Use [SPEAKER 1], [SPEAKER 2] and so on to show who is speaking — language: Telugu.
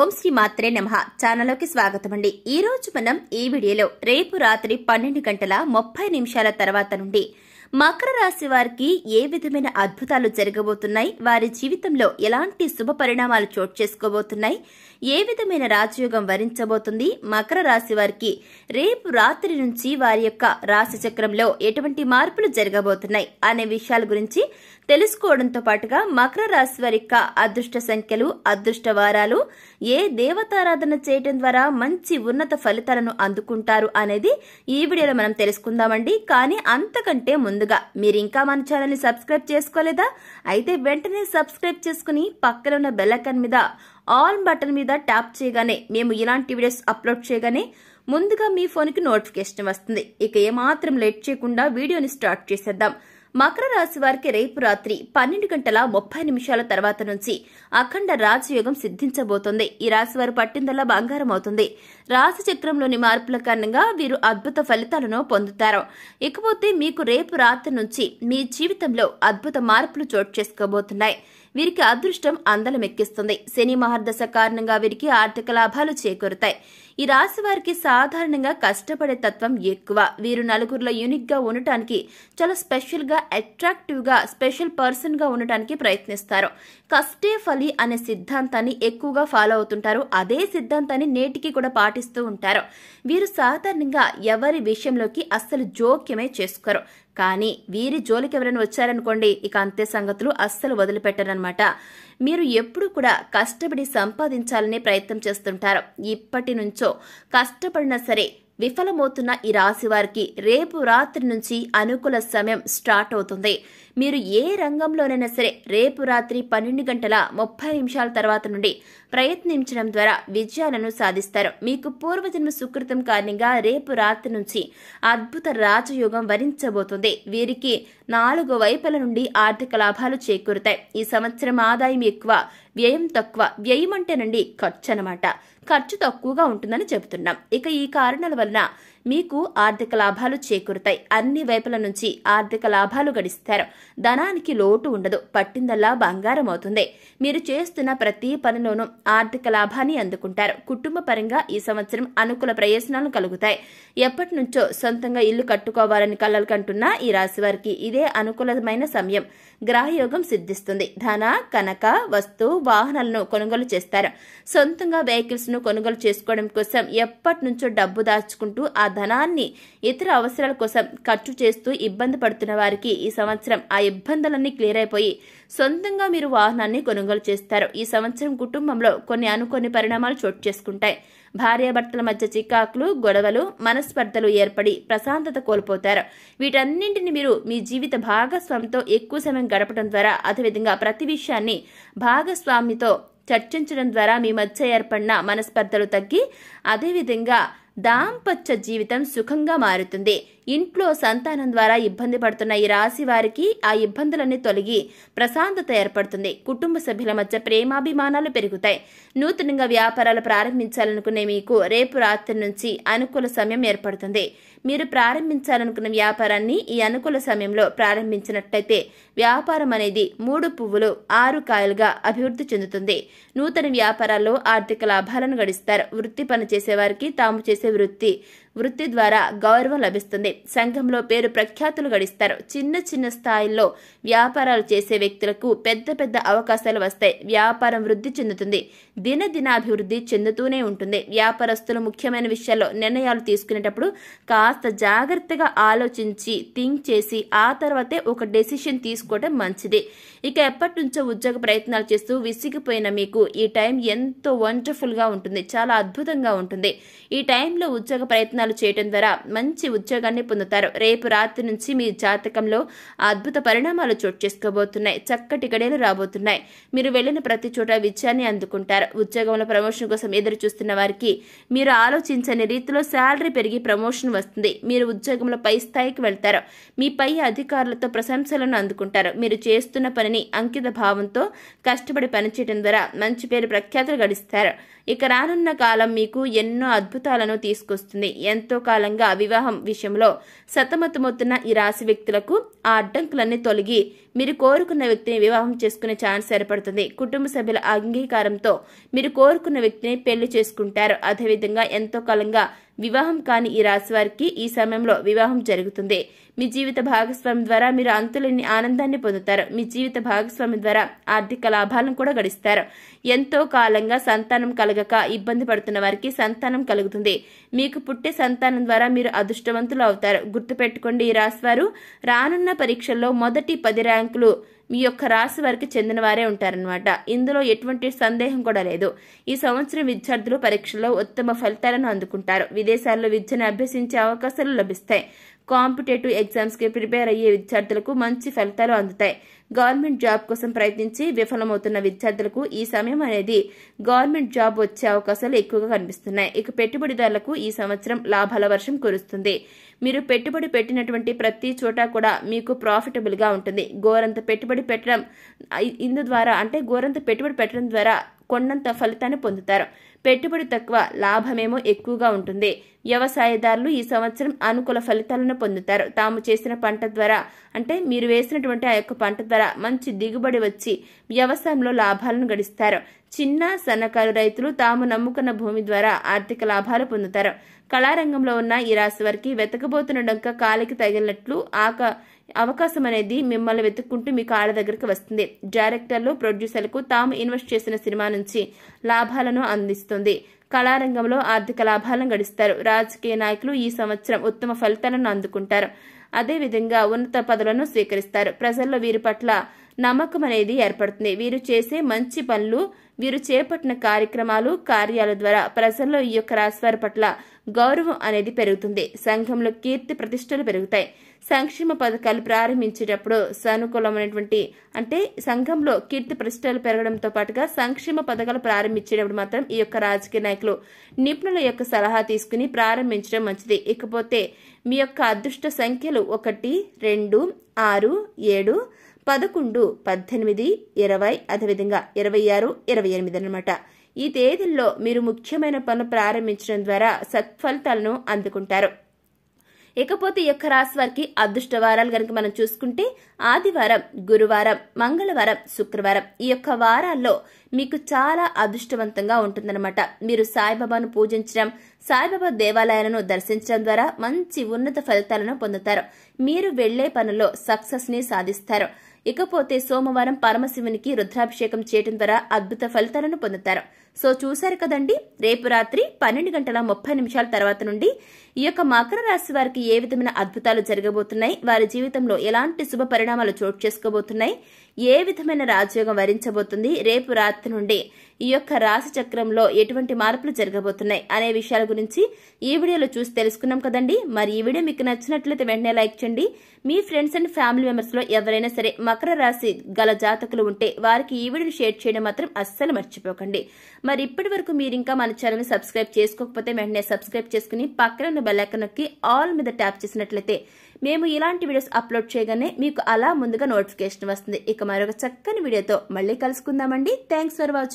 [SPEAKER 1] ఓం శ్రీ మాత్రే నమః ఛానల్లోకి స్వాగతమండి। ఈ రోజు మనం ఈ వీడియోలో రేపు రాత్రి 12:30 తర్వాత నుండి మకర రాశి వారికి ఏ విధమైన అద్భుతాలు జరగబోతున్నాయి, వారి జీవితంలో ఎలాంటి శుభ పరిణామాలు చోటు చేసుకోబోతున్నాయి, ఏ విధమైన రాజయోగం వరించబోతుంది, మకర రాశి వారికి రేపు రాత్రి నుంచి వారి యొక్క రాశి చక్రంలో ఎటువంటి మార్పులు జరగబోతున్నాయి అనే విషయాల గురించి తెలుసుకోవడంతో పాటుగా మకర రాశి వారి యొక్క అదృష్ట సంఖ్యలు, అదృష్ట వారాలు, ఏ దేవతారాధన చేయడం ద్వారా మంచి ఉన్నత ఫలితాలను అందుకుంటారు అనేది ఈ వీడియోలో మనం తెలుసుకుందామండి। కానీ అంతకంటే ముందుగా మీరు ఇంకా మన ఛానల్ ని సబ్స్క్రైబ్ చేసుకోలేదా? అయితే వెంటనే సబ్స్క్రైబ్ చేసుకుని పక్కన ఉన్న బెల్ ఐకాన్ మీద ఆల్ బటన్ మీద ట్యాప్ చేయగానే మేము ఇలాంటి వీడియోస్ అప్లోడ్ చేయగానే ముందుగా మీ ఫోన్ కి నోటిఫికేషన్ వస్తుంది। ఇక ఏమాత్రం లేట్ చేయకుండా వీడియోని స్టార్ట్ చేసేద్దాం। మకర రాశి వారికి రేపు రాత్రి 12:30 తర్వాత నుంచి అఖండ రాజయోగం సిద్ధించబోతోంది। ఈ రాశి వారు పట్టిందల్లా బంగారం అవుతుంది। రాశి చక్రంలోని మార్పుల కారణంగా వీరు అద్భుత ఫలితాలను పొందుతారు। ఇకపోతే మీకు రేపు రాత్రి నుంచి మీ జీవితంలో అద్భుత మార్పులు చోటు చేసుకోబోతున్నాయి। వీరికి అదృష్టం అందలమెక్కిస్తుంది। శని మహర్దశ కారణంగా వీరికి ఆర్థిక లాభాలు చేకూరుతాయి। ఈ రాశి వారికి సాధారణంగా కష్టపడే తత్వం ఎక్కువ। వీరు నలుగురిలో యూనిక్ గా ఉండటానికి, చాలా స్పెషల్ గా, అట్రాక్టివ్ గా, స్పెషల్ పర్సన్ గా ఉండటానికి ప్రయత్నిస్తారు। కష్టే ఫలి అనే సిద్ధాంతాన్ని ఎక్కువగా ఫాలో అవుతుంటారు। అదే సిద్ధాంతాన్ని నేటికి కూడా పాటిస్తూ ఉంటారు। వీరు సాధారణంగా ఎవరి విషయంలోకి అస్సలు జోక్యమే చేసుకోరు। కానీ వీరి జోలికి ఎవరైనా వచ్చారనుకోండి, ఇక అంతే సంగతులు అస్సలు వదిలిపెట్టరనమాట। మీరు ఎప్పుడు కూడా కష్టపడి సంపాదించాలనే ప్రయత్నం చేస్తుంటారు। ఇప్పటి నుంచో కష్టపడినా సరే విఫలమవుతున్న ఈ రాశి వారికి రేపు రాత్రి నుంచి అనుకూల సమయం స్టార్ట్ అవుతుంది। మీరు ఏ రంగంలోనైనా సరే రేపు రాత్రి 12:30 తర్వాత నుండి ప్రయత్నించడం ద్వారా విజయాలను సాధిస్తారు। మీకు పూర్వజన్మ సుకృతం కారణంగా రేపు రాత్రి నుంచి అద్భుత రాజయోగం వరించబోతుంది। వీరికి 4 వైపుల నుండి ఆర్థిక లాభాలు చేకూరుతాయి। ఈ సంవత్సరం ఆదాయం ఎక్కువ, వ్యయం తక్కువ। వ్యయం అంటేనండి ఖర్చు అనమాట। ఖర్చు తక్కువగా ఉంటుందని చెబుతున్నాం। ఇక ఈ కారణాల వలన మీకు ఆర్థిక లాభాలు చేకూరుతాయి। అన్ని వైపుల నుంచి ఆర్థిక లాభాలు గడిస్తారు। ధనానికి లోటు ఉండదు, పట్టిందల్లా బంగారం అవుతుంది। మీరు చేస్తున్న ప్రతి పనిలోనూ ఆర్థిక లాభాన్ని అందుకుంటారు। కుటుంబ పరంగా ఈ సంవత్సరం అనుకూల ప్రయోజనాలు కలుగుతాయి। ఎప్పటి నుంచో సొంతంగా ఇల్లు కట్టుకోవాలని కలలు కంటున్న ఈ రాశి వారికి ఇదే అనుకూలమైన సమయం। గ్రహయోగం సిద్ధిస్తుంది। ధన, కనక, వస్తు, వాహనాలను కొనుగోలు చేస్తారు। సొంతంగా వెహికల్స్ ను కొనుగోలు చేసుకోవడం కోసం ఎప్పటి నుంచో డబ్బు దాచుకుంటూ ఆ ధనాన్ని ఇతర అవసరాల కోసం ఖర్చు చేస్తూ ఇబ్బంది పడుతున్న వారికి ఈ సంవత్సరం ఆ ఇబ్బందులన్నీ క్లియర్ అయిపోయి సొంతంగా మీరు వాహనాన్ని కొనుగోలు చేస్తారు। ఈ సంవత్సరం కుటుంబంలో కొన్ని అనుకోని పరిణామాలు చోటు చేసుకుంటాయి। భార్యాభర్తల మధ్య చికాకులు, గొడవలు, మనస్పర్ధలు ఏర్పడి ప్రశాంతత కోల్పోతారు। వీటన్నింటిని మీరు మీ జీవిత భాగస్వామితో ఎక్కువ సమయం గడపడం ద్వారా, అదేవిధంగా ప్రతి విషయాన్ని భాగస్వామితో చర్చించడం ద్వారా మీ మధ్య ఏర్పడిన మనస్పర్ధలు తగ్గి, అదేవిధంగా దాంపత్య జీవితం సుఖంగా మారుతుంది। ఇంట్లో సంతానం ద్వారా ఇబ్బంది పడుతున్న ఈ రాశి వారికి ఆ ఇబ్బందులన్నీ తొలగి ప్రశాంతత ఏర్పడుతుంది। కుటుంబ సభ్యుల మధ్య ప్రేమాభిమానాలు పెరుగుతాయి। నూతనంగా వ్యాపారాలు ప్రారంభించాలనుకునే మీకు రేపు రాత్రి నుంచి అనుకూల సమయం ఏర్పడుతుంది। మీరు ప్రారంభించాలనుకున్న వ్యాపారాన్ని ఈ అనుకూల సమయంలో ప్రారంభించినట్లయితే వ్యాపారం అనేది 3 పువ్వులు 6 కాయలుగా అభివృద్ధి చెందుతుంది। నూతన వ్యాపారాల్లో ఆర్థిక లాభాలను గడిస్తారు। వృత్తి పని చేసేవారికి తాము చేసే వృత్తి ద్వారా గౌరవం లభిస్తుంది। సంఘంలో పేరు ప్రఖ్యాతులు గడిస్తారు। చిన్న చిన్న స్థాయిల్లో వ్యాపారాలు చేసే వ్యక్తులకు పెద్ద పెద్ద అవకాశాలు వస్తాయి। వ్యాపారం వృద్ధి చెందుతుంది, దినదినాభివృద్ధి చెందుతూనే ఉంటుంది। వ్యాపారస్తులు ముఖ్యమైన విషయాల్లో నిర్ణయాలు తీసుకునేటప్పుడు కాస్త జాగ్రత్తగా ఆలోచించి థింక్ చేసి ఆ తర్వాతే ఒక డెసిషన్ తీసుకోవడం మంచిది। ఇక ఎప్పటి నుంచో ఉద్యోగ ప్రయత్నాలు చేస్తూ విసిగిపోయిన మీకు ఈ టైం ఎంతో వండర్ఫుల్ గా ఉంటుంది, చాలా అద్భుతంగా ఉంటుంది। ఈ టైంలో ఉద్యోగ ప్రయత్నాలు చేయడం ద్వారా మంచి ఉద్యోగాన్ని పొందుతారు। రేపు రాత్రి నుంచి మీ జాతకంలో అద్భుత పరిణామాలు చోటు చేసుకోబోతున్నాయి। చక్కటి గడియలు రాబోతున్నాయి। మీరు వెళ్లిన ప్రతి చోట విజయాన్ని అందుకుంటారు। ఉద్యోగంలో ప్రమోషన్ కోసం ఎదురు చూస్తున్న వారికి మీరు ఆలోచించని రీతిలో శాలరీ పెరిగి ప్రమోషన్ వస్తుంది। మీరు ఉద్యోగంలో పై స్థాయికి వెళ్తారు। మీ పై అధికారులతో ప్రశంసలను అందుకుంటారు। మీరు చేస్తున్న పనిని అంకిత భావంతో కష్టపడి పనిచేయడం ద్వారా మంచి పేరు ప్రఖ్యాతులు గడిస్తారు। ఇక రానున్న కాలం మీకు ఎన్నో అద్భుతాలను తీసుకొస్తుంది। ఎంతో కాలంగా వివాహం విషయంలో సతమతమవుతున్న ఈ రాశి వ్యక్తులకు ఆ అడ్డంకులన్నీ తొలగి మీరు కోరుకున్న వ్యక్తిని వివాహం చేసుకునే ఛాన్స్ ఏర్పడుతుంది. కుటుంబ సభ్యుల అంగీకారంతో మీరు కోరుకున్న వ్యక్తిని పెళ్లి చేసుకుంటారు. అదేవిధంగా ఎంతో కాలంగా వివాహం కాని ఈ రాశి వారికి ఈ సమయంలో వివాహం జరుగుతుంది. మీ జీవిత భాగస్వామి ద్వారా మీరు అంతులేని ఆనందాన్ని పొందుతారు. మీ జీవిత భాగస్వామి ద్వారా ఆర్థిక లాభాలను కూడా గడిస్తారు. ఎంతో కాలంగా సంతానం కలగక ఇబ్బంది పడుతున్న వారికి సంతానం కలుగుతుంది. మీకు పుట్టే సంతానం ద్వారా మీరు అదృష్టవంతులు అవుతారు. గుర్తుపెట్టుకోండి, ఈ రాశి వారు రానున్న పరీక్షల్లో మొదటి 10 ర్యాంకులు మీ యొక్క రాశి వారికి చెందిన వారే ఉంటారనమాట. ఇందులో ఎటువంటి సందేహం కూడా లేదు. ఈ సంవత్సరం విద్యార్థులు పరీక్షల్లో ఉత్తమ ఫలితాలను అందుకుంటారు. విదేశాల్లో విద్యను అభ్యసించే అవకాశాలు లభిస్తాయి. కాంపిటేటివ్ ఎగ్జామ్స్ కి ప్రిపేర్ అయ్యే విద్యార్థులకు మంచి ఫలితాలు అందుతాయి. గవర్నమెంట్ జాబ్ కోసం ప్రయత్నించి విఫలమవుతున్న విద్యార్థులకు ఈ సమయం అనేది గవర్నమెంట్ జాబ్ వచ్చే అవకాశాలు ఎక్కువగా కనిపిస్తున్నాయి. ఇక పెట్టుబడిదారులకు ఈ సంవత్సరం లాభాల వర్షం కురుస్తుంది. మీరు పెట్టుబడి పెట్టినటువంటి ప్రతి చోట కూడా మీకు ప్రాఫిటబుల్ గా ఉంటుంది. గోరంత పెట్టుబడి పెట్టడం ద్వారా కొండంత ఫలితాన్ని పొందుతారు. పెట్టుబడి తక్కువ, లాభమేమో ఎక్కువగా ఉంటుంది. వ్యవసాయదారులు ఈ సంవత్సరం అనుకూల ఫలితాలను పొందుతారు. తాము చేసిన పంట ద్వారా మీరు వేసినటువంటి ఆ యొక్క పంట ద్వారా మంచి దిగుబడి వచ్చి వ్యవసాయంలో లాభాలను గడిస్తారు. చిన్న సన్నకారు రైతులు తాము నమ్ముకున్న భూమి ద్వారా ఆర్థిక లాభాలు పొందుతారు. కళారంగంలో ఉన్న ఈ రాశి వారికి వెతకబోతున్న డొంక కాలికి తగిలినట్లు అవకాశం అనేది మిమ్మల్ని వెతుక్కుంటూ మీ కాళ్ళ దగ్గరికి వస్తుంది. డైరెక్టర్లు, ప్రొడ్యూసర్లకు తాము ఇన్వెస్ట్ చేసిన సినిమా నుంచి లాభాలను అందిస్తుంది. కళారంగంలో ఆర్థిక లాభాలను గడిస్తారు. రాజకీయ నాయకులు ఈ సంవత్సరం ఉత్తమ ఫలితాలను అందుకుంటారు. అదేవిధంగా ఉన్నత పదవులను స్వీకరిస్తారు. ప్రజల్లో వీరి పట్ల నమ్మకం అనేది ఏర్పడుతుంది. వీరు చేసే మంచి పనులు, వీరు చేపట్టిన కార్యాల ద్వారా ప్రజల్లో ఈ యొక్క రాశివారి పట్ల గౌరవం అనేది పెరుగుతుంది. సంఘంలో కీర్తి ప్రతిష్టలు పెరుగుతాయి. సంక్షేమ పథకాలు ప్రారంభించేటప్పుడు సానుకూలమైనటువంటి సంఘంలో కీర్తి ప్రతిష్టలు పెరగడంతో పాటుగా సంక్షేమ పథకాలు ప్రారంభించేటప్పుడు మాత్రం ఈ యొక్క రాజకీయ నాయకులు నిపుణుల యొక్క సలహా తీసుకుని ప్రారంభించడం మంచిది. ఇకపోతే మీ యొక్క అదృష్ట సంఖ్యలు 1, 2, 6, 7, 11, 18, 20, అదేవిధంగా 26, 28 అన్నమాట. ఈ తేదీల్లో మీరు ముఖ్యమైన పనులు ప్రారంభించడం ద్వారా సత్ఫలితాలను అందుకుంటారు. ఇకపోతే ఈ యొక్క రాశి వారికి అదృష్ట వారాలు గనుక మనం చూసుకుంటే ఆదివారం, గురువారం, మంగళవారం, శుక్రవారం ఈ యొక్క వారాల్లో మీకు చాలా అదృష్టవంతంగా ఉంటుందన్నమాట. మీరు సాయిబాబాను పూజించడం, సాయిబాబా దేవాలయాలను దర్శించడం ద్వారా మంచి ఉన్నత ఫలితాలను పొందుతారు. మీరు వెళ్లే పనుల్లో సక్సెస్ ని సాధిస్తారు. ఇకపోతే సోమవారం పరమశివునికి రుద్రాభిషేకం చేయడం ద్వారా అద్భుత ఫలితాలను పొందుతారు. సో చూశారు కదండి, రేపు రాత్రి 12:30 తర్వాత నుండి ఈ యొక్క మకర రాశి వారికి ఏ విధమైన అద్భుతాలు జరగబోతున్నాయి, వారి జీవితంలో ఎలాంటి శుభ పరిణామాలు చోటు చేసుకోబోతున్నాయి, ఏ విధమైన రాజయోగం వరించబోతుంది, రేపు రాత్రి నుండి ఈ యొక్క రాశి చక్రంలో ఎటువంటి మార్పులు జరగబోతున్నాయి అనే విషయాల గురించి ఈ వీడియోలో చూసి తెలుసుకున్నాం కదండి. మరి ఈ వీడియో మీకు నచ్చినట్లయితే వెంటనే లైక్ చేయండి. మీ ఫ్రెండ్స్ అండ్ ఫ్యామిలీ మెంబర్స్ లో ఎవరైనా సరే మకర రాశి గల జాతకులు ఉంటే వారికి ఈ వీడియోని షేర్ చేయడం మాత్రం అస్సలు మర్చిపోకండి. మరి ఇప్పటి వరకు మీరు ఇంకా మన ఛానల్ ని సబ్స్క్రైబ్ చేసుకోకపోతే వెంటనే సబ్స్క్రైబ్ చేసుకుని పక్కన ఉన్న బెల్ ఐకాన్ నొక్కి ఆల్ మీద ట్యాప్ చేసినట్లయితే మేము ఇలాంటి వీడియోస్ అప్లోడ్ చేయగానే మీకు అలా ముందుగా నోటిఫికేషన్ వస్తుంది. ఇక మరొక చక్కని వీడియోతో మళ్ళీ కలుసుకుందామండి. Thanks for watching.